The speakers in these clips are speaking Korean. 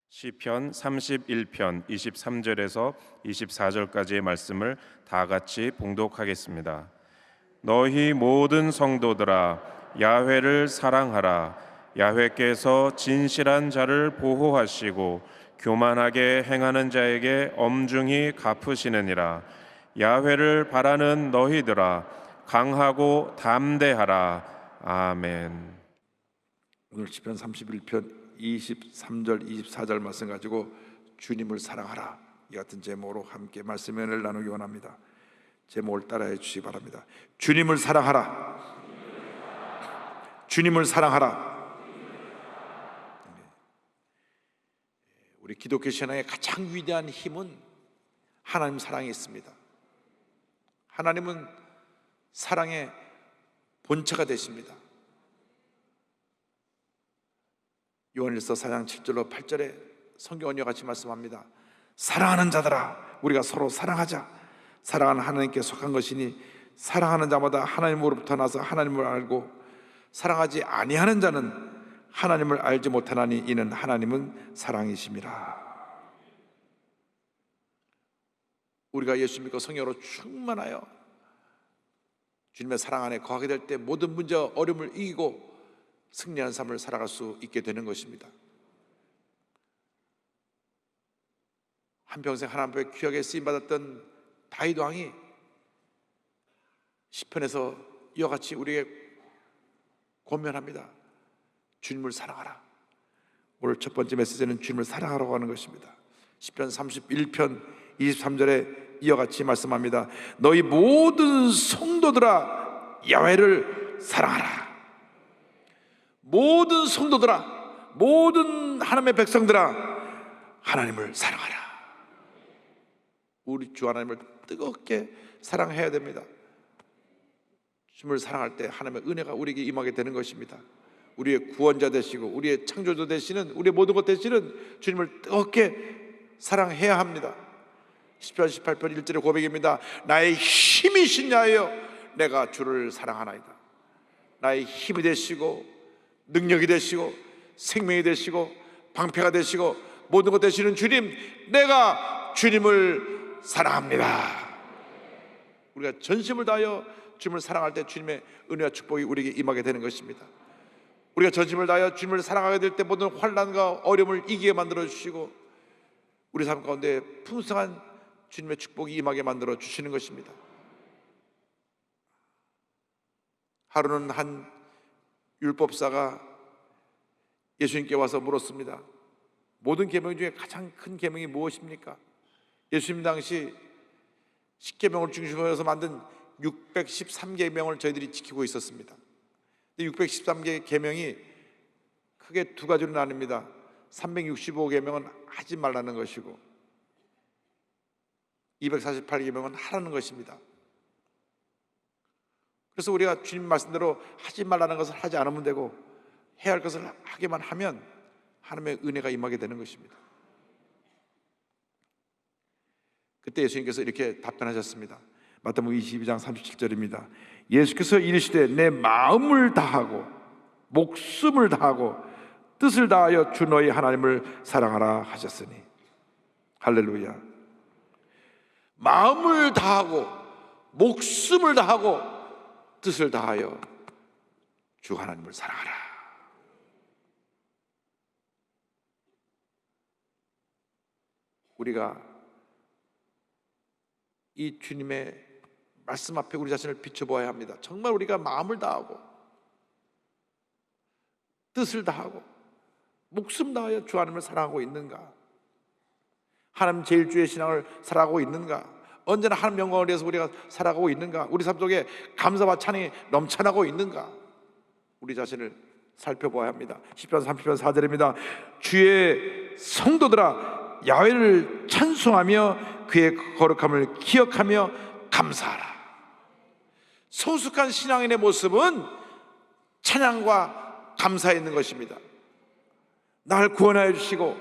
시편 31편 23절에서 24절까지의 말씀을 다 같이 봉독하겠습니다. 너희 모든 성도들아 야훼를 사랑하라. 야훼께서 진실한 자를 보호하시고 교만하게 행하는 자에게 엄중히 갚으시느니라. 야훼를 바라는 너희들아 강하고 담대하라. 아멘. 오늘 시편 31편 23절 24절 말씀 가지고 주님을 사랑하라, 이 같은 제목으로 함께 말씀의 은혜를 나누기 원합니다. 제목을 따라해 주시기 바랍니다. 주님을 사랑하라. 주님을 사랑하라. 우리 기독교 신앙의 가장 위대한 힘은 하나님 사랑에 있습니다. 하나님은 사랑의 본체가 되십니다. 요한일서 4장 7절로 8절에 성경은요 같이 말씀합니다. 사랑하는 자들아 우리가 서로 사랑하자. 사랑하는 하나님께 속한 것이니 사랑하는 자마다 하나님으로부터 나서 하나님을 알고 사랑하지 아니하는 자는 하나님을 알지 못하나니 이는 하나님은 사랑이심이라. 우리가 예수 믿고 성령으로 충만하여 주님의 사랑 안에 거하게 될 때 모든 문제와 어려움을 이기고 승리하는 삶을 살아갈 수 있게 되는 것입니다. 한평생 하나님 앞에 귀하게 쓰임받았던 다윗 왕이 시편에서 이와 같이 우리에게 권면합니다. 주님을 사랑하라. 오늘 첫 번째 메시지는 주님을 사랑하라고 하는 것입니다. 시편 31편 23절에 이와 같이 말씀합니다. 너희 모든 성도들아 야훼를 사랑하라. 모든 성도들아, 모든 하나님의 백성들아, 하나님을 사랑하라. 우리 주 하나님을 뜨겁게 사랑해야 됩니다. 주님을 사랑할 때 하나님의 은혜가 우리에게 임하게 되는 것입니다. 우리의 구원자 되시고 우리의 창조주 되시는, 우리의 모든 것 되시는 주님을 뜨겁게 사랑해야 합니다. 시편 18편 1절의 고백입니다. 나의 힘이신 자여 내가 주를 사랑하나이다. 나의 힘이 되시고 능력이 되시고 생명이 되시고 방패가 되시고 모든 것 되시는 주님, 내가 주님을 사랑합니다. 우리가 전심을 다하여 주님을 사랑할 때 주님의 은혜와 축복이 우리에게 임하게 되는 것입니다. 우리가 전심을 다하여 주님을 사랑하게 될 때 모든 환난과 어려움을 이기게 만들어 주시고 우리 삶 가운데 풍성한 주님의 축복이 임하게 만들어 주시는 것입니다. 하루는 한 율법사가 예수님께 와서 물었습니다. 모든 계명 중에 가장 큰 계명이 무엇입니까? 예수님 당시 10계명을 중심으로 해서 만든 613계명을 저희들이 지키고 있었습니다. 613개 계명이 크게 두 가지로 나뉩니다. 365계명은 하지 말라는 것이고 248계명은 하라는 것입니다. 그래서 우리가 주님 말씀대로 하지 말라는 것을 하지 않으면 되고 해야 할 것을 하게만 하면 하나님의 은혜가 임하게 되는 것입니다. 그때 예수님께서 이렇게 답변하셨습니다. 마태복음 22장 37절입니다. 예수께서 이르시되 내 마음을 다하고 목숨을 다하고 뜻을 다하여 주 너희 하나님을 사랑하라 하셨으니. 할렐루야. 마음을 다하고 목숨을 다하고 뜻을 다하여 주 하나님을 사랑하라. 우리가 이 주님의 말씀 앞에 우리 자신을 비춰보아야 합니다. 정말 우리가 마음을 다하고 뜻을 다하고 목숨 다하여 주 하나님을 사랑하고 있는가? 하나님 제일주의 신앙을 살아가고 있는가? 언제나 하나님 영광을 위해서 우리가 살아가고 있는가? 우리 삶 속에 감사와 찬양이 넘쳐나고 있는가? 우리 자신을 살펴보아야 합니다. 시편 30편 4절입니다. 주의 성도들아 야훼를 찬송하며 그의 거룩함을 기억하며 감사하라. 성숙한 신앙인의 모습은 찬양과 감사에 있는 것입니다. 날 구원하여 주시고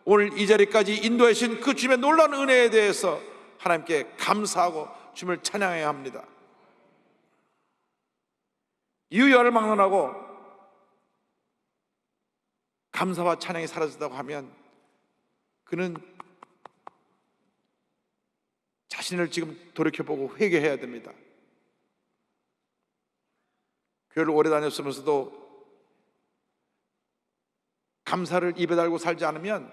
오늘 이 자리까지 인도해 주신 그 주님의 놀라운 은혜에 대해서 하나님께 감사하고 주님을 찬양해야 합니다. 이유열을 막론하고 감사와 찬양이 사라졌다고 하면 그는 자신을 지금 돌이켜보고 회개해야 됩니다. 교회를 오래 다녔으면서도 감사를 입에 달고 살지 않으면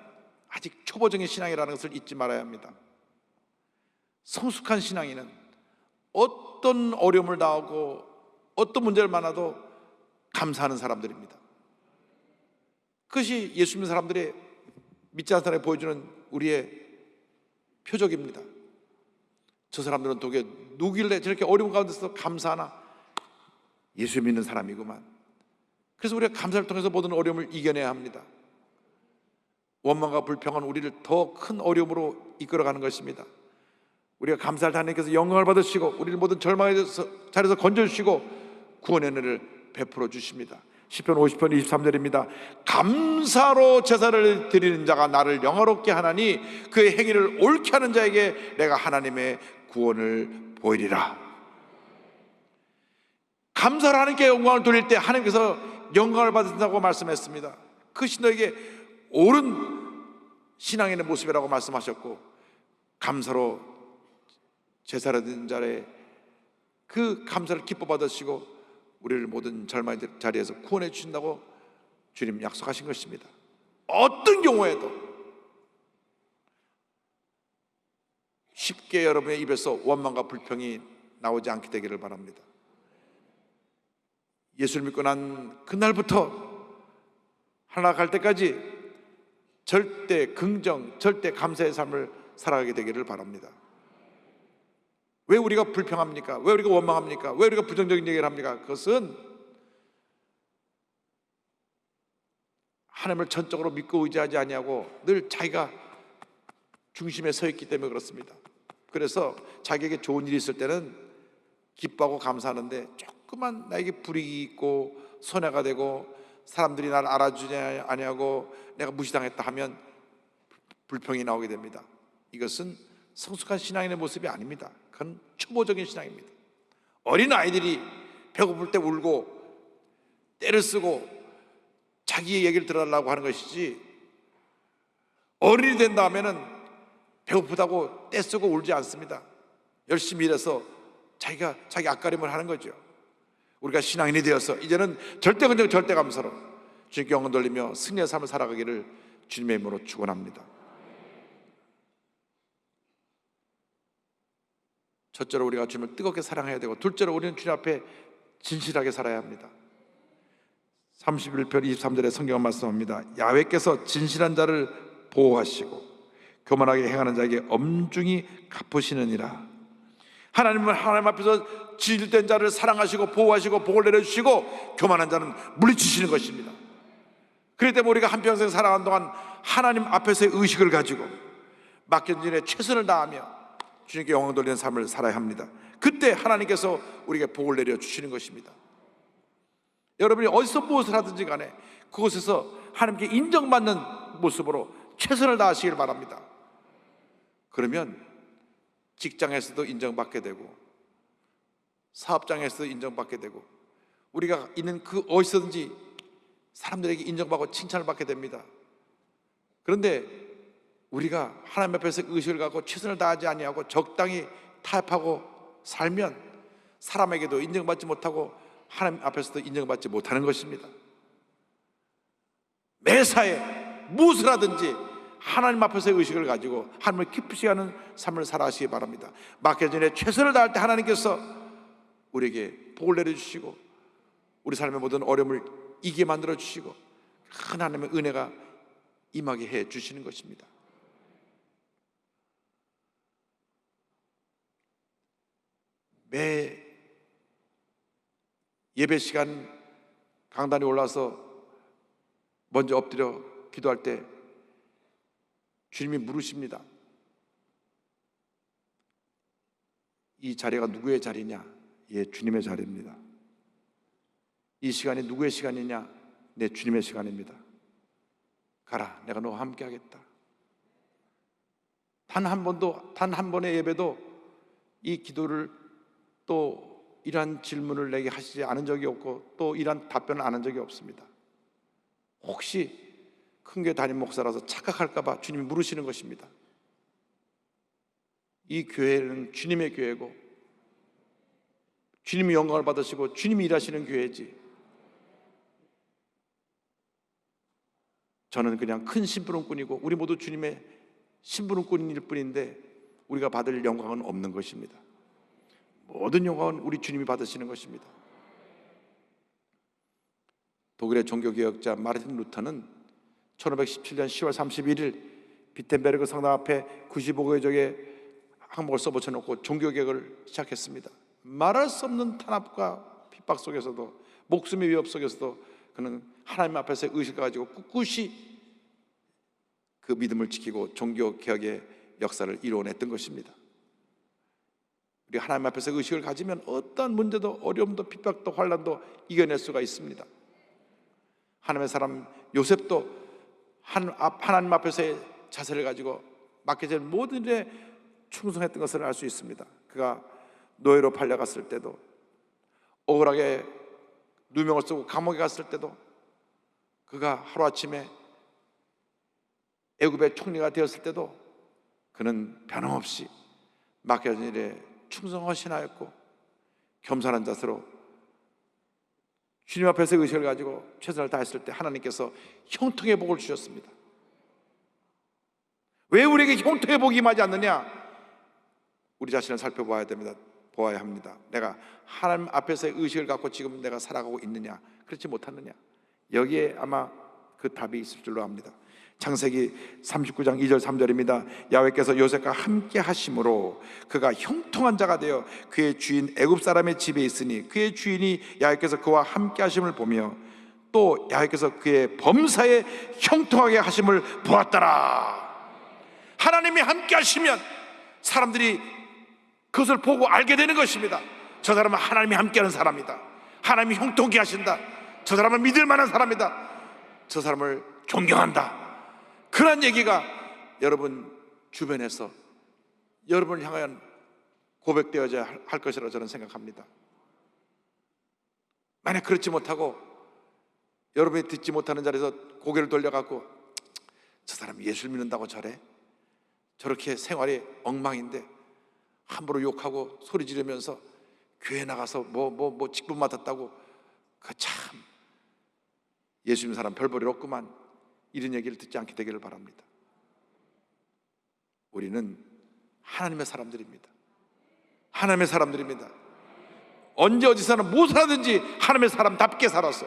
아직 초보적인 신앙이라는 것을 잊지 말아야 합니다. 성숙한 신앙인은 어떤 어려움을 당하고 어떤 문제를 만나도 감사하는 사람들입니다. 그것이 예수 믿는 사람들의, 믿지 않는 사람이 보여주는 우리의 표적입니다. 저 사람들은 도대체 누구길래 저렇게 어려운 가운데서 감사하나? 예수 믿는 사람이구만. 그래서 우리가 감사를 통해서 모든 어려움을 이겨내야 합니다. 원망과 불평은 우리를 더 큰 어려움으로 이끌어가는 것입니다. 우리가 감사할 때 하나님께서 영광을 받으시고 우리를 모든 절망의 자리에서 건져주시고 구원의 은혜를 베풀어 주십니다. 시편 50편 23절입니다. 감사로 제사를 드리는 자가 나를 영화롭게 하나니 그의 행위를 옳게 하는 자에게 내가 하나님의 구원을 보이리라. 감사로 하나님께 영광을 돌릴 때 하나님께서 영광을 받으신다고 말씀했습니다. 그것이 너에게 옳은 신앙인의 모습이라고 말씀하셨고, 감사로 제사를 드리는 자의 그 감사를 기뻐 받으시고 우리를 모든 절망의 자리에서 구원해 주신다고 주님 약속하신 것입니다. 어떤 경우에도 쉽게 여러분의 입에서 원망과 불평이 나오지 않게 되기를 바랍니다. 예수를 믿고 난 그날부터 하나갈 때까지 절대 긍정, 절대 감사의 삶을 살아가게 되기를 바랍니다. 왜 우리가 불평합니까? 왜 우리가 원망합니까? 왜 우리가 부정적인 얘기를 합니까? 그것은 하나님을 전적으로 믿고 의지하지 아니하고 늘 자기가 중심에 서 있기 때문에 그렇습니다. 그래서 자기에게 좋은 일이 있을 때는 기뻐하고 감사하는데, 조금만 나에게 불이익이 있고 손해가 되고 사람들이 나를 알아주지 아니하고 내가 무시당했다 하면 불평이 나오게 됩니다. 이것은 성숙한 신앙인의 모습이 아닙니다. 그건 초보적인 신앙입니다. 어린 아이들이 배고플 때 울고 떼를 쓰고 자기의 얘기를 들어달라고 하는 것이지, 어른이 된 다음에는 배고프다고 떼쓰고 울지 않습니다. 열심히 일해서 자기 앞가림을 하는 거죠. 우리가 신앙인이 되어서 이제는 절대 긍정, 절대 감사로 주님께 영광 돌리며 승리의 삶을 살아가기를 주님의 이름으로 축원합니다. 첫째로 우리가 주님을 뜨겁게 사랑해야 되고, 둘째로 우리는 주님 앞에 진실하게 살아야 합니다. 31편 23절에 성경은 말씀합니다. 야훼께서 진실한 자를 보호하시고 교만하게 행하는 자에게 엄중히 갚으시느니라. 하나님은 하나님 앞에서 진실된 자를 사랑하시고 보호하시고 복을 내려주시고 교만한 자는 물리치시는 것입니다. 그렇기 때문에 우리가 한평생 살아가는 동안 하나님 앞에서의 의식을 가지고 맡겨진 일에 최선을 다하며 주님께 영광 돌리는 삶을 살아야 합니다. 그때 하나님께서 우리에게 복을 내려주시는 것입니다. 여러분이 어디서 무엇을 하든지 간에 그곳에서 하나님께 인정받는 모습으로 최선을 다하시길 바랍니다. 그러면 직장에서도 인정받게 되고 사업장에서도 인정받게 되고 우리가 있는 그 어디서든지 사람들에게 인정받고 칭찬을 받게 됩니다. 그런데 우리가 하나님 앞에서 의식을 갖고 최선을 다하지 아니하고 적당히 타협하고 살면 사람에게도 인정받지 못하고 하나님 앞에서도 인정받지 못하는 것입니다. 매사에 무엇을 하든지 하나님 앞에서의 의식을 가지고 하나님을 기쁘시게 하는 삶을 살아가시기 바랍니다. 맡겨진 일에 최선을 다할 때 하나님께서 우리에게 복을 내려주시고 우리 삶의 모든 어려움을 이기게 만들어주시고 큰 하나님의 은혜가 임하게 해주시는 것입니다. 매 예배 시간 강단에 올라서 먼저 엎드려 기도할 때 주님이 물으십니다. 이 자리가 누구의 자리냐? 예, 주님의 자리입니다. 이 시간이 누구의 시간이냐? 내 주님의 시간입니다. 가라, 내가 너와 함께 하겠다. 단 한 번의 예배도 이 기도를 또 이러한 질문을 내게 하시지 않은 적이 없고 또 이러한 답변을 안 한 적이 없습니다. 혹시 큰 교회 담임 목사라서 착각할까 봐 주님이 물으시는 것입니다. 이 교회는 주님의 교회고 주님이 영광을 받으시고 주님이 일하시는 교회지, 저는 그냥 큰 심부름꾼이고 우리 모두 주님의 심부름꾼일 뿐인데 우리가 받을 영광은 없는 것입니다. 모든 영광은 우리 주님이 받으시는 것입니다. 독일의 종교개혁자 마르틴 루터는 1517년 10월 31일 비텐베르그 성당 앞에 95개족의 항목을 써붙여놓고 종교개혁을 시작했습니다. 말할 수 없는 탄압과 핍박 속에서도, 목숨의 위협 속에서도 그는 하나님 앞에서 의식을 가지고 꿋꿋이 그 믿음을 지키고 종교개혁의 역사를 이루어냈던 것입니다. 우리 하나님 앞에서 의식을 가지면 어떤 문제도, 어려움도, 핍박도, 환난도 이겨낼 수가 있습니다. 하나님의 사람 요셉도 하나님 앞에서의 자세를 가지고 맡겨진 모든 일에 충성했던 것을 알 수 있습니다. 그가 노예로 팔려갔을 때도, 억울하게 누명을 쓰고 감옥에 갔을 때도, 그가 하루아침에 애굽의 총리가 되었을 때도 그는 변함없이 맡겨진 일에 충성하시나였고 겸손한 자세로 주님 앞에서 의식을 가지고 최선을 다했을 때 하나님께서 형통의 복을 주셨습니다. 왜 우리에게 형통의 복이 임하지 않느냐? 우리 자신을 살펴보아야 됩니다. 보아야 합니다. 내가 하나님 앞에서의 의식을 갖고 지금 내가 살아가고 있느냐, 그렇지 못하느냐? 여기에 아마 그 답이 있을 줄로 압니다. 창세기 39장 2절 3절입니다. 야훼께서 요셉과 함께 하심으로 그가 형통한 자가 되어 그의 주인 애굽 사람의 집에 있으니 그의 주인이 야훼께서 그와 함께 하심을 보며 또 야훼께서 그의 범사에 형통하게 하심을 보았더라. 하나님이 함께 하시면 사람들이 그것을 보고 알게 되는 것입니다. 저 사람은 하나님이 함께하는 사람이다. 하나님이 형통케 하신다. 저 사람은 믿을 만한 사람이다. 저 사람을 존경한다. 그런 얘기가 여러분 주변에서 여러분을 향한 고백되어야 할 것이라고 저는 생각합니다. 만약 그렇지 못하고 여러분이 듣지 못하는 자리에서 고개를 돌려갖고 저 사람이 예수를 믿는다고 저래? 저렇게 생활이 엉망인데 함부로 욕하고 소리 지르면서 교회 나가서 뭐 직분 맡았다고, 그 참 예수 믿는 사람 별 볼일 없구만, 이런 얘기를 듣지 않게 되기를 바랍니다. 우리는 하나님의 사람들입니다. 하나님의 사람들입니다. 언제 어디서나 무엇을 하든지 하나님의 사람답게 살아서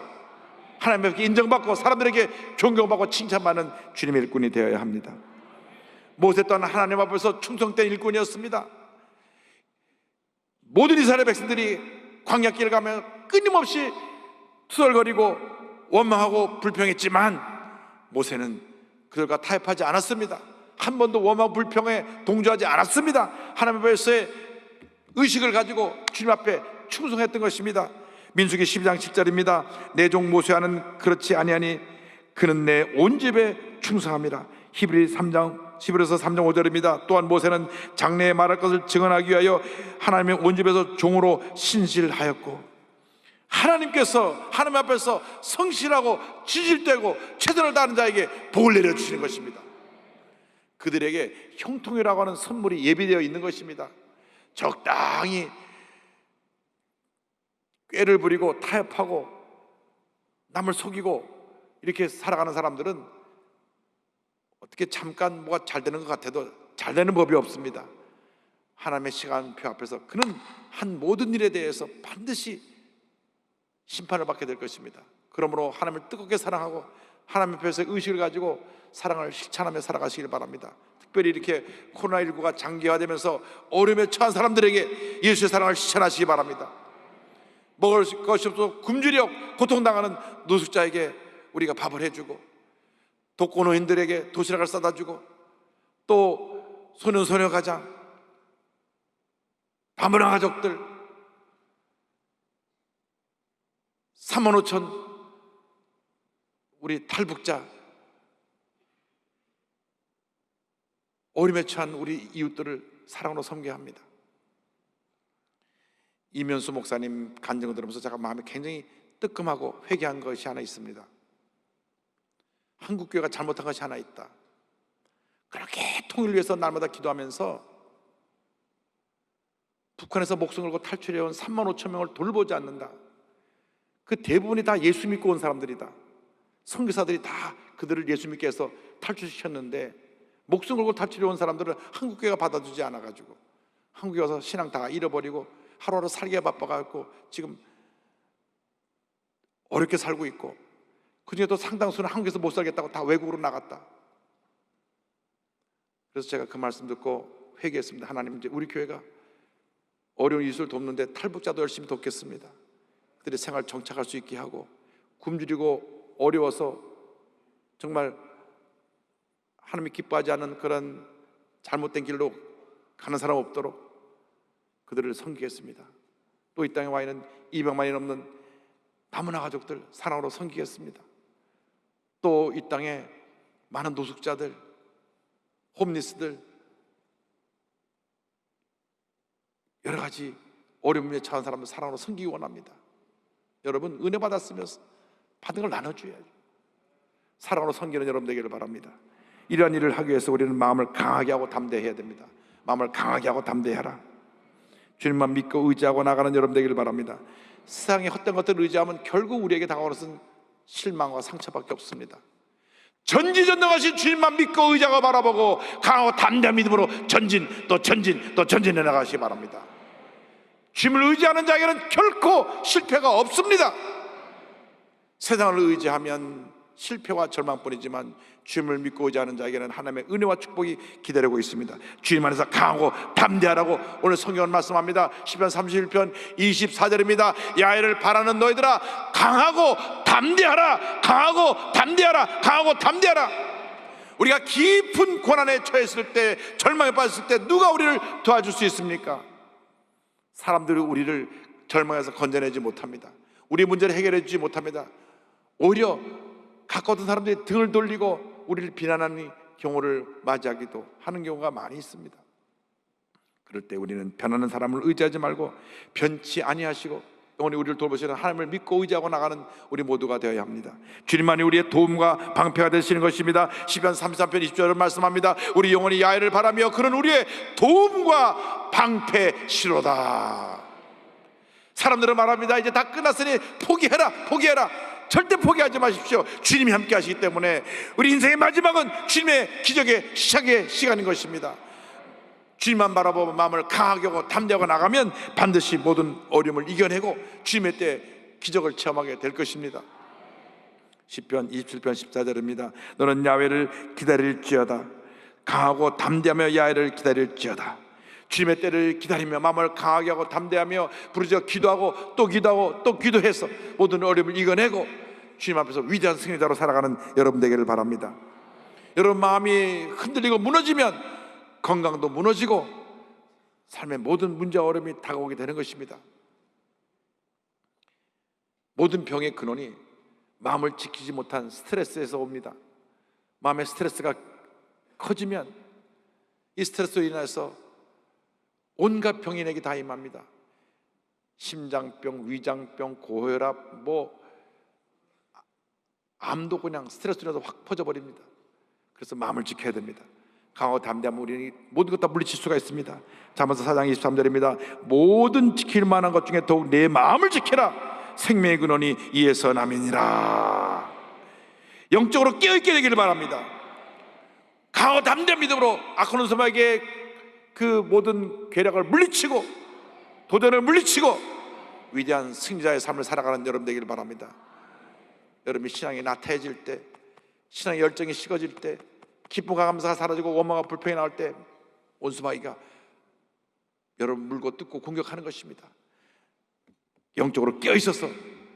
하나님에게 인정받고 사람들에게 존경받고 칭찬받는 주님의 일꾼이 되어야 합니다. 모세 또한 하나님 앞에서 충성된 일꾼이었습니다. 모든 이스라엘 백성들이 광야길을 가며 끊임없이 투덜거리고 원망하고 불평했지만 모세는 그들과 타협하지 않았습니다. 한 번도 원망 불평에 동조하지 않았습니다. 하나님 앞에서의 의식을 가지고 주님 앞에 충성했던 것입니다. 민수기 12장 7절입니다. 내 종 모세와는 그렇지 아니하니 그는 내 온 집에 충성함이라. 히브리서 3장 5절입니다. 또한 모세는 장래에 말할 것을 증언하기 위하여 하나님의 온 집에서 종으로 신실하였고, 하나님께서 하나님 앞에서 성실하고 진실되고 최선을 다하는 자에게 복을 내려주시는 것입니다. 그들에게 형통이라고 하는 선물이 예비되어 있는 것입니다. 적당히 꾀를 부리고 타협하고 남을 속이고 이렇게 살아가는 사람들은 어떻게 잠깐 뭐가 잘 되는 것 같아도 잘 되는 법이 없습니다. 하나님의 시간표 앞에서 그는 한 모든 일에 대해서 반드시 심판을 받게 될 것입니다. 그러므로 하나님을 뜨겁게 사랑하고 하나님 앞에서 의식을 가지고 사랑을 실천하며 살아가시길 바랍니다. 특별히 이렇게 코로나19가 장기화되면서 어려움에 처한 사람들에게 예수의 사랑을 실천하시기 바랍니다. 먹을 것이 없어 굶주려 고통당하는 노숙자에게 우리가 밥을 해주고, 독거노인들에게 도시락을 싸다 주고, 또 소년소녀 가장, 다문화 가족들 3만 5천 우리 탈북자, 어려움에 처한 우리 이웃들을 사랑으로 섬겨야 합니다. 이면수 목사님 간증을 들으면서 제가 마음이 굉장히 뜨끔하고 회개한 것이 하나 있습니다. 한국교회가 잘못한 것이 하나 있다. 그렇게 통일을 위해서 날마다 기도하면서 북한에서 목숨 걸고 탈출해온 3만 5천 명을 돌보지 않는다. 그 대부분이 다 예수 믿고 온 사람들이다. 선교사들이 다 그들을 예수 믿게 해서 탈출시켰는데 목숨 걸고 탈출해 온 사람들을 한국교회가 받아주지 않아가지고 한국에 와서 신앙 다 잃어버리고 하루하루 살기가 바빠가지고 지금 어렵게 살고 있고, 그중에 또 상당수는 한국에서 못 살겠다고 다 외국으로 나갔다. 그래서 제가 그 말씀 듣고 회개했습니다. 하나님, 이제 우리 교회가 어려운 이웃을 돕는데 탈북자도 열심히 돕겠습니다. 그들의 생활 정착할 수 있게 하고, 굶주리고 어려워서 정말 하나님이 기뻐하지 않는 그런 잘못된 길로 가는 사람 없도록 그들을 섬기겠습니다. 또 이 땅에 와 있는 200만이 넘는 다문화 가족들 사랑으로 섬기겠습니다. 또 이 땅에 많은 노숙자들, 홈리스들, 여러 가지 어려움에 처한 사람들 사랑으로 섬기기 원합니다. 여러분, 은혜 받았으면 받은 걸 나눠줘야죠. 사랑으로 섬기는 여러분 되기를 바랍니다. 이러한 일을 하기 위해서 우리는 마음을 강하게 하고 담대해야 됩니다. 마음을 강하게 하고 담대해라. 주님만 믿고 의지하고 나가는 여러분 되기를 바랍니다. 세상의 헛된 것들을 의지하면 결국 우리에게 다가오는 것은 실망과 상처밖에 없습니다. 전지전능하신 주님만 믿고 의지하고 바라보고 강하고 담대한 믿음으로 전진 또 전진 또 전진해 나가시기 바랍니다. 주님을 의지하는 자에게는 결코 실패가 없습니다. 세상을 의지하면 실패와 절망뿐이지만 주님을 믿고 의지하는 자에게는 하나님의 은혜와 축복이 기다리고 있습니다. 주님 안에서 강하고 담대하라고 오늘 성경은 말씀합니다. 시편 31편 24절입니다. 야훼를 바라는 너희들아, 강하고 담대하라. 강하고 담대하라. 강하고 담대하라. 우리가 깊은 고난에 처했을 때, 절망에 빠졌을 때 누가 우리를 도와줄 수 있습니까? 사람들이 우리를 절망에서 건져내지 못합니다. 우리 문제를 해결해 주지 못합니다. 오히려 가까웠던 사람들이 등을 돌리고 우리를 비난하는 경우를 맞이하기도 하는 경우가 많이 있습니다. 그럴 때 우리는 변하는 사람을 의지하지 말고 변치 아니하시고 영원히 우리를 돌보시는 하나님을 믿고 의지하고 나가는 우리 모두가 되어야 합니다. 주님만이 우리의 도움과 방패가 되시는 것입니다. 시편 33편 20절을 말씀합니다. 우리 영혼이 야훼를 바라며 그는 우리의 도움과 방패시로다. 사람들은 말합니다. 이제 다 끝났으니 포기해라, 포기해라. 절대 포기하지 마십시오. 주님이 함께 하시기 때문에 우리 인생의 마지막은 주님의 기적의 시작의 시간인 것입니다. 주님만 바라보고 마음을 강하게 하고 담대하고 나가면 반드시 모든 어려움을 이겨내고 주님의 때 기적을 체험하게 될 것입니다. 시편 27편 14절입니다. 너는 야훼를 기다릴지어다. 강하고 담대하며 야훼를 기다릴지어다. 주님의 때를 기다리며 마음을 강하게 하고 담대하며 부르짖어 기도하고 또 기도하고 또 기도해서 모든 어려움을 이겨내고 주님 앞에서 위대한 승리자로 살아가는 여러분 되기를 바랍니다. 여러분 마음이 흔들리고 무너지면 건강도 무너지고 삶의 모든 문제와 어려움이 다가오게 되는 것입니다. 모든 병의 근원이 마음을 지키지 못한 스트레스에서 옵니다. 마음의 스트레스가 커지면 이 스트레스로 인해서 온갖 병이 내게 다 임합니다. 심장병, 위장병, 고혈압, 암도 그냥 스트레스로 인해서 확 퍼져버립니다. 그래서 마음을 지켜야 됩니다. 강하고 담대하면 우리는 모든 것 다 물리칠 수가 있습니다. 잠언서 4장 23절입니다. 모든 지킬 만한 것 중에 더욱 내 마음을 지켜라. 생명의 근원이 이에서 남이니라. 영적으로 깨어있게 되기를 바랍니다. 강하고 담대한 믿음으로 악한 놈에게 그 모든 괴력을 물리치고 도전을 물리치고 위대한 승리자의 삶을 살아가는 여러분 되기를 바랍니다. 여러분이 신앙이 나태해질 때, 신앙의 열정이 식어질 때, 기쁨과 감사가 사라지고 원망과 불평이 나올 때 온수마귀가 여러분 물고 뜯고 공격하는 것입니다. 영적으로 깨어있어서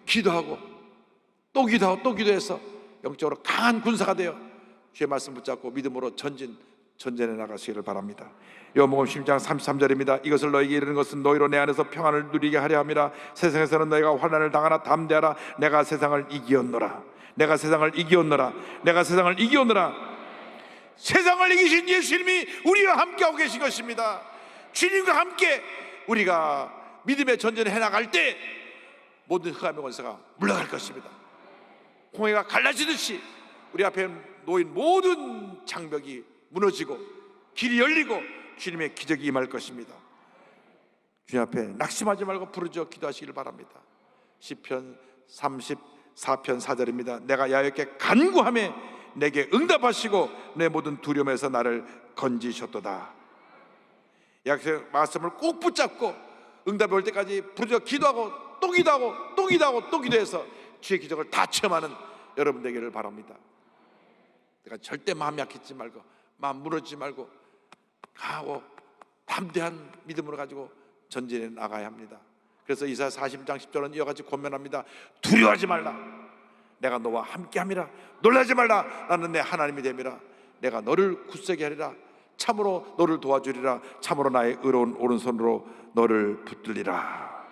기도하고 또 기도하고 또 기도해서 영적으로 강한 군사가 되어 주의 말씀 붙잡고 믿음으로 전진해 나가시기를 바랍니다. 요한복음 10장 33절입니다. 이것을 너에게 이르는 것은 너희로 내 안에서 평안을 누리게 하려 함이라. 세상에서는 너희가 환난을 당하나 담대하라. 내가 세상을 이기었노라. 내가 세상을 이기었노라. 내가 세상을 이기었노라. 세상을 이기신 예수님이 우리와 함께하고 계신 것입니다. 주님과 함께 우리가 믿음의 전쟁을 해나갈 때 모든 흑암의 권세가 물러갈 것입니다. 홍해가 갈라지듯이 우리 앞에 놓인 모든 장벽이 무너지고 길이 열리고 주님의 기적이 임할 것입니다. 주님 앞에 낙심하지 말고 부르짖어 기도하시길 바랍니다. 시편 34편 4절입니다. 내가 야훼께 간구하매 내게 응답하시고 내 모든 두려움에서 나를 건지셨도다. 약속의 말씀을 꼭 붙잡고 응답이 올 때까지 부르짖어 기도하고 또 기도하고 또 기도하고 또 기도해서 주의 기적을 다 체험하는 여러분 되기를 바랍니다. 내가 절대 마음 약해지지 말고 마음 무너지지 말고 강하고 담대한 믿음으로 가지고 전진해 나가야 합니다. 그래서 이사야 40장 10절은 이와 같이 권면합니다. 두려워하지 말라. 내가 너와 함께함이라. 놀라지 말라. 나는 내 하나님이 됨이라. 내가 너를 굳세게 하리라. 참으로 너를 도와주리라. 참으로 나의 의로운 오른손으로 너를 붙들리라.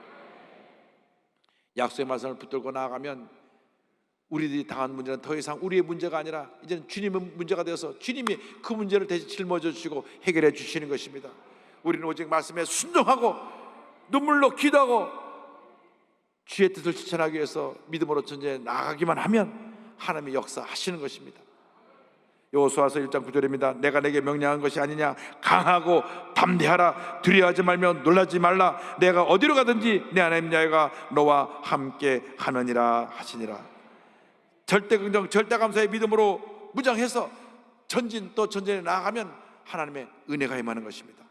약속의 말씀을 붙들고 나아가면 우리들이 당한 문제는 더 이상 우리의 문제가 아니라 이제는 주님의 문제가 되어서 주님이 그 문제를 대신 짊어져 주시고 해결해 주시는 것입니다. 우리는 오직 말씀에 순종하고 눈물로 기도하고 주의 뜻을 실천하기 위해서 믿음으로 전진해 나가기만 하면 하나님이 역사하시는 것입니다. 여호수아서 1장 9절입니다. 내가 내게 명령한 것이 아니냐. 강하고 담대하라. 두려워하지 말며 놀라지 말라. 내가 어디로 가든지 내 하나님 야훼가 너와 함께 하느니라 하시니라. 절대 긍정, 절대 감사의 믿음으로 무장해서 전진해 나아가면 하나님의 은혜가 임하는 것입니다.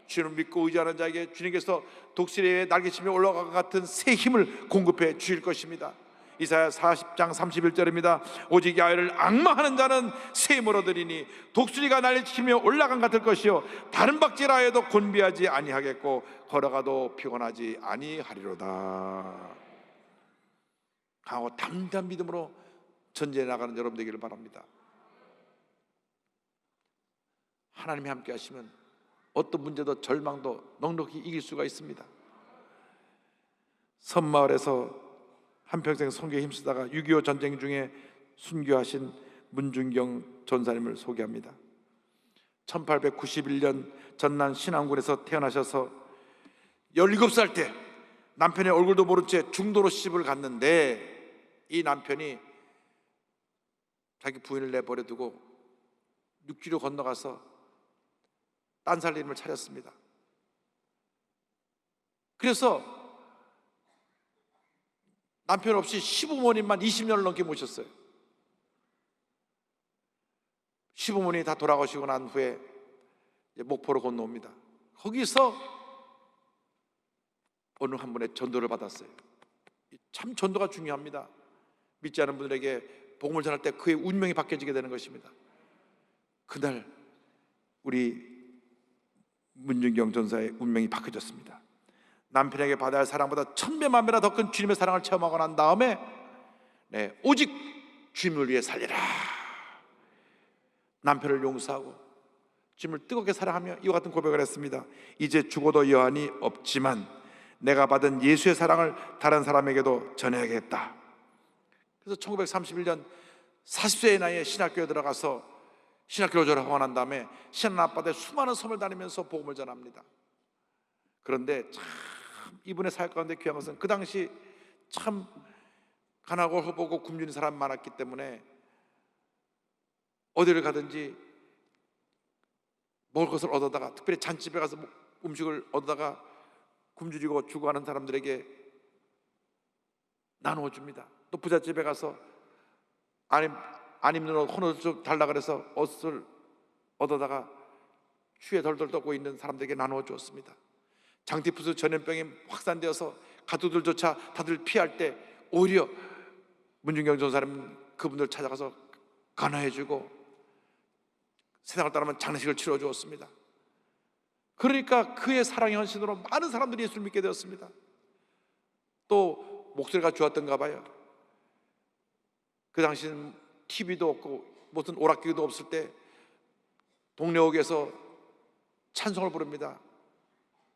주님을 믿고 의지하는 자에게 주님께서 독수리의 날개치며 올라간 것 같은 새 힘을 공급해 주실 것입니다. 이사야 40장 31절입니다. 오직 야훼를 앙망하는 자는 새 힘을 얻으리니 독수리가 날개치며 올라간 것 같을 것이요 다른 박질하 해도 곤비하지 아니하겠고 걸어가도 피곤하지 아니하리로다. 강하고 담대한 믿음으로 전진해 나가는 여러분 되기를 바랍니다. 하나님이 함께 하시면 어떤 문제도 절망도 넉넉히 이길 수가 있습니다. 섬마을에서 한평생 선교에 힘쓰다가 6.25 전쟁 중에 순교하신 문중경 전사님을 소개합니다. 1891년 전남 신안군에서 태어나셔서 17살 때 남편의 얼굴도 모른 채 중도로 시집을 갔는데 이 남편이 자기 부인을 내버려 두고 육지로 건너가서 딴 살림을 차렸습니다. 그래서 남편 없이 시부모님만 20년을 넘게 모셨어요. 시부모님이 다 돌아가시고 난 후에 이제 목포로 건너옵니다. 거기서 어느 한 분의 전도를 받았어요. 참 전도가 중요합니다. 믿지 않은 분들에게 복음을 전할 때 그의 운명이 바뀌어지게 되는 것입니다. 그날 우리 문중경 전사의 운명이 바뀌어졌습니다. 남편에게 받아야 할 사랑보다 1000배만배나 더 큰 주님의 사랑을 체험하고 난 다음에 오직 주님을 위해 살리라. 남편을 용서하고 주님을 뜨겁게 사랑하며 이와 같은 고백을 했습니다. 이제 죽어도 여한이 없지만 내가 받은 예수의 사랑을 다른 사람에게도 전해야겠다. 그래서 1931년 40세의 나이에 신학교에 들어가서 신학교를 졸업하고 난 다음에 신안 앞바다에 수많은 섬을 다니면서 복음을 전합니다. 그런데 참 이분의 사역 가운데 귀한 것은 그 당시 참 가난하고 헐벗고 굶주린 사람이 많았기 때문에 어디를 가든지 먹을 것을 얻어다가, 특별히 잔집에 가서 음식을 얻어다가 굶주리고 죽어가는 사람들에게 나누어 줍니다. 또 부잣집에 가서 안 입는 옷, 헌옷을 좀 달라 그래서 옷을 얻어다가 추위에 덜덜 떨고 있는 사람들에게 나누어 주었습니다. 장티푸스 전염병이 확산되어서 가족들조차 다들 피할 때 오히려 문중경 전사님 그분들 찾아가서 간화해주고 세상을 떠나면 장례식을 치러 주었습니다. 그러니까 그의 사랑의 헌신으로 많은 사람들이 예수를 믿게 되었습니다. 또 목소리가 좋았던가 봐요. 그 당시는 TV도 없고 무슨 오락기도 없을 때 동네 옥에서 찬송을 부릅니다.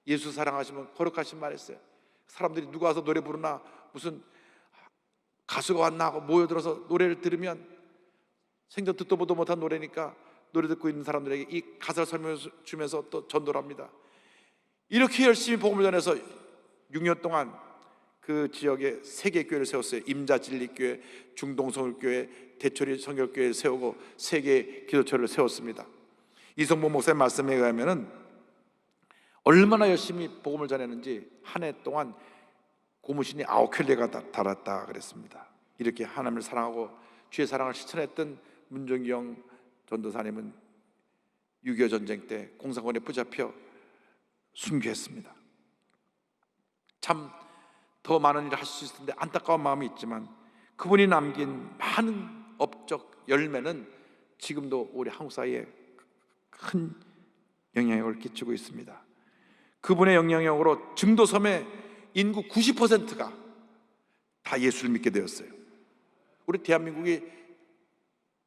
예수 사랑하시면 거룩하신 말 했어요. 사람들이 누가 와서 노래 부르나 무슨 가수가 왔나 하고 모여들어서 노래를 들으면 생전 듣도 보도 못한 노래니까 노래 듣고 있는 사람들에게 이 가사를 설명해 주면서 또 전도를 합니다. 이렇게 열심히 복음을 전해서 6년 동안 그 지역에 3개 교회를 세웠어요. 임자진리교회, 중동성결교회, 대초리 성결교회를 세우고 3개의 기도처를 세웠습니다. 이성봉 목사님 말씀에 의하면은 얼마나 열심히 복음을 전했는지 한 해 동안 고무신이 9켤레가 달았다 그랬습니다. 이렇게 하나님을 사랑하고 주의 사랑을 실천했던 문정경 전도사님은 6.25 전쟁 때 공산군에 붙잡혀 순교했습니다. 참 더 많은 일을 할 수 있을 텐데 안타까운 마음이 있지만 그분이 남긴 많은 업적 열매는 지금도 우리 한국 사회에 큰 영향력을 끼치고 있습니다. 그분의 영향력으로 증도섬의 인구 90%가 다 예수를 믿게 되었어요. 우리 대한민국이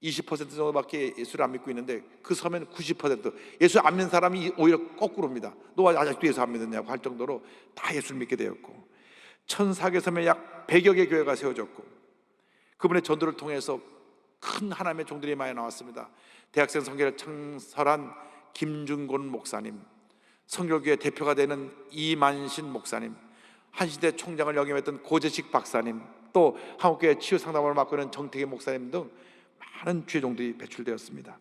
20% 정도밖에 예수를 안 믿고 있는데 그 섬에는 90% 예수 안 믿는 사람이 오히려 거꾸로입니다. 너 아직도 예수 안 믿었냐고 할 정도로 다 예수를 믿게 되었고, 1,400개 섬에 약 100여 개 교회가 세워졌고, 그분의 전도를 통해서 큰 하나님의 종들이 많이 나왔습니다. 대학생 선교를 창설한 김준곤 목사님, 성결교회 대표가 되는 이만신 목사님, 한시대 총장을 역임했던 고재식 박사님, 또 한국교회 치유상담을 맡고 있는 정태기 목사님 등 많은 주의종들이 배출되었습니다.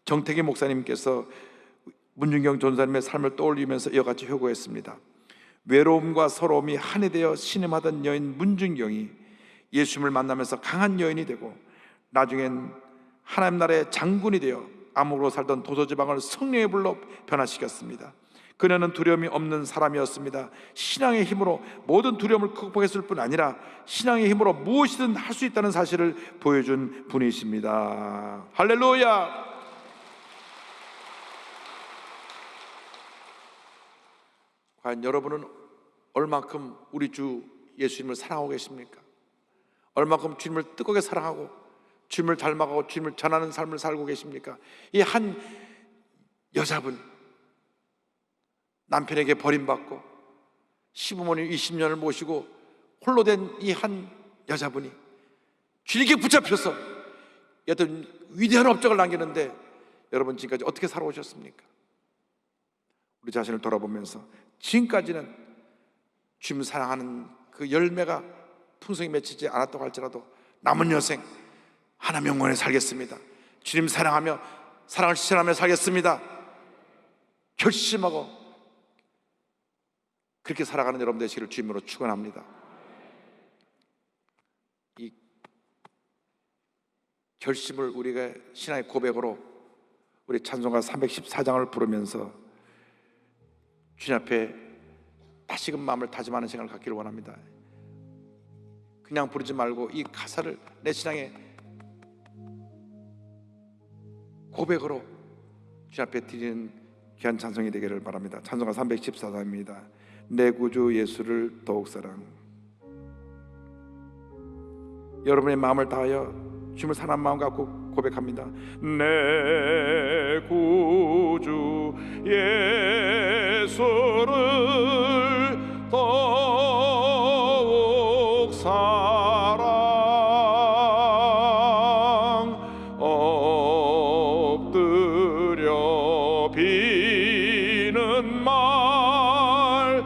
정태기 목사님께서 문준경 전사님의 삶을 떠올리면서 이와 같이 효고했습니다. 외로움과 서러움이 한이 되어 신음하던 여인 문준경이 예수님을 만나면서 강한 여인이 되고 나중엔 하나님 나라의 장군이 되어 암흑으로 살던 도서지방을 성령의 불로 변화시켰습니다. 그녀는 두려움이 없는 사람이었습니다. 신앙의 힘으로 모든 두려움을 극복했을 뿐 아니라 신앙의 힘으로 무엇이든 할 수 있다는 사실을 보여준 분이십니다. 할렐루야! 과연 여러분은 얼만큼 우리 주 예수님을 사랑하고 계십니까? 얼만큼 주님을 뜨겁게 사랑하고 주님을 닮아가고 주님을 전하는 삶을 살고 계십니까? 이 한 여자분, 남편에게 버림받고 시부모님 20년을 모시고 홀로 된 이 한 여자분이 주님께 붙잡혀서 어떤 위대한 업적을 남기는데 여러분 지금까지 어떻게 살아오셨습니까? 우리 자신을 돌아보면서 지금까지는 주님을 사랑하는 그 열매가 풍성히 맺히지 않았다고 할지라도 남은 여생 하나님 영원에 살겠습니다. 주님 사랑하며 사랑을 실천하며 살겠습니다. 결심하고 그렇게 살아가는 여러분 되시기를 주님으로 축원합니다. 이 결심을 우리가 신앙의 고백으로 우리 찬송가 314장을 부르면서 주님 앞에 다시금 마음을 다짐하는 시간을 갖기를 원합니다. 그냥 부르지 말고 이 가사를 내 신앙의 고백으로 주님 앞에 드리는 귀한 찬송이 되기를 바랍니다. 찬송가 314장입니다. 내 구주 예수를 더욱 사랑. 여러분의 마음을 다하여 주님을 사랑하는 마음 갖고 고백합니다. 내 구주 예수를 더욱 사랑 엎드려 비는 말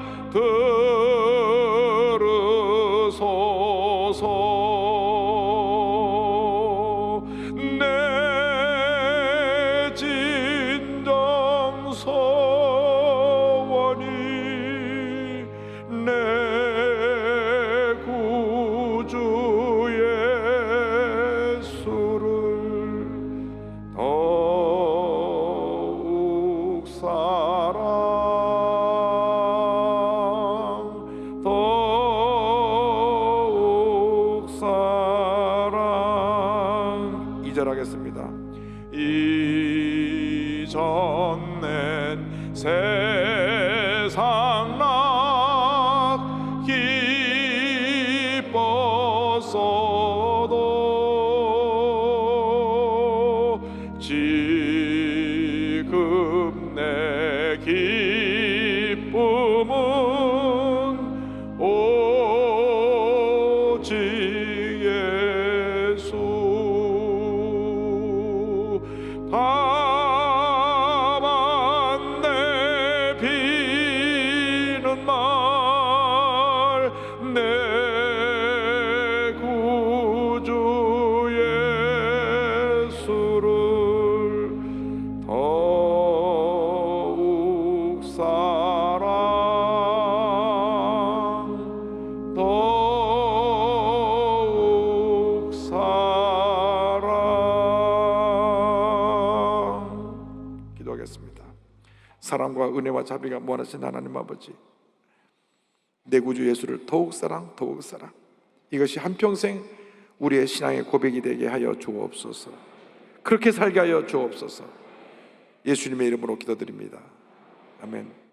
들으소서. 내 진정 소원이 내 구주 예수를 더욱 사랑 더욱 사랑. 2절 하겠습니다. 이전엔 세상 낙 기뻤어도 지금 내 기쁨은 오직 예수. 다만 내 비는 말 내 기도하겠습니다. 사랑과 은혜와 자비가 무한하신 하나님 아버지, 내 구주 예수를 더욱 사랑, 더욱 사랑, 이것이 한평생 우리의 신앙의 고백이 되게 하여 주옵소서. 그렇게 살게 하여 주옵소서. 예수님의 이름으로 기도드립니다. 아멘.